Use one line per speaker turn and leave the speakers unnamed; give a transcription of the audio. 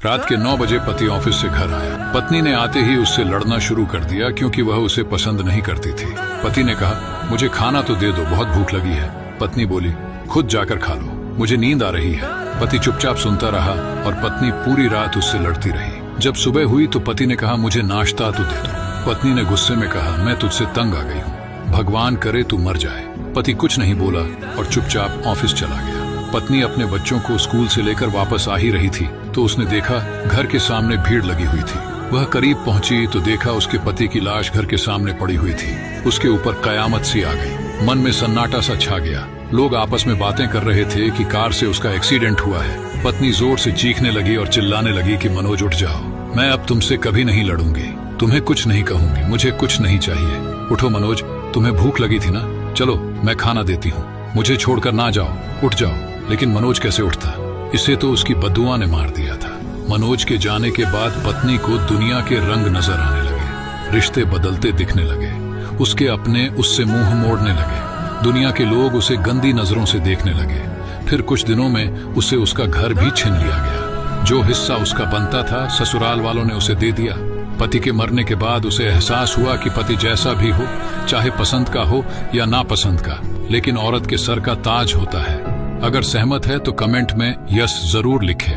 रात के 9 बजे पति ऑफिस से घर आया। पत्नी ने आते ही उससे लड़ना शुरू कर दिया क्योंकि वह उसे पसंद नहीं करती थी। पति ने कहा, मुझे खाना तो दे दो, बहुत भूख लगी है। पत्नी बोली, खुद जाकर खा लो, मुझे नींद आ रही है। पति चुपचाप सुनता रहा और पत्नी पूरी रात उससे लड़ती रही। जब सुबह हुई तो पति ने कहा, मुझे नाश्ता तो दे दो। पत्नी ने गुस्से में कहा, मैं तुझसे तंग आ गई हूँ, भगवान करे तू मर जाए। पति कुछ नहीं बोला और चुपचाप ऑफिस चला गया। पत्नी अपने बच्चों को स्कूल से लेकर वापस आ ही रही थी तो उसने देखा घर के सामने भीड़ लगी हुई थी। वह करीब पहुंची तो देखा उसके पति की लाश घर के सामने पड़ी हुई थी। उसके ऊपर कयामत सी आ गई। मन में सन्नाटा सा छा गया। लोग आपस में बातें कर रहे थे कि कार से उसका एक्सीडेंट हुआ है। पत्नी जोर से चीखने लगी और चिल्लाने लगी कि मनोज उठ जाओ, मैं अब तुमसे कभी नहीं लड़ूंगी, तुम्हें कुछ नहीं कहूंगी, मुझे कुछ नहीं चाहिए। उठो मनोज, तुम्हें भूख लगी थी ना, चलो मैं खाना देती हूँ, मुझे छोड़कर ना जाओ, उठ जाओ। लेकिन मनोज कैसे उठता, इसे तो उसकी बददुआ ने मार दिया था। मनोज के जाने के बाद पत्नी को दुनिया के रंग नजर आने लगे, रिश्ते बदलते दिखने लगे, उसके अपने उससे मुंह मोड़ने लगे, दुनिया के लोग उसे गंदी नजरों से देखने लगे। फिर कुछ दिनों में उसे उसका घर भी छीन लिया गया। जो हिस्सा उसका बनता था ससुराल वालों ने उसे दे दिया। पति के मरने के बाद उसे एहसास हुआ कि पति जैसा भी हो, चाहे पसंद का हो या नापसंद का, लेकिन औरत के सर का ताज होता है। अगर सहमत है तो कमेंट में यस जरूर लिखें।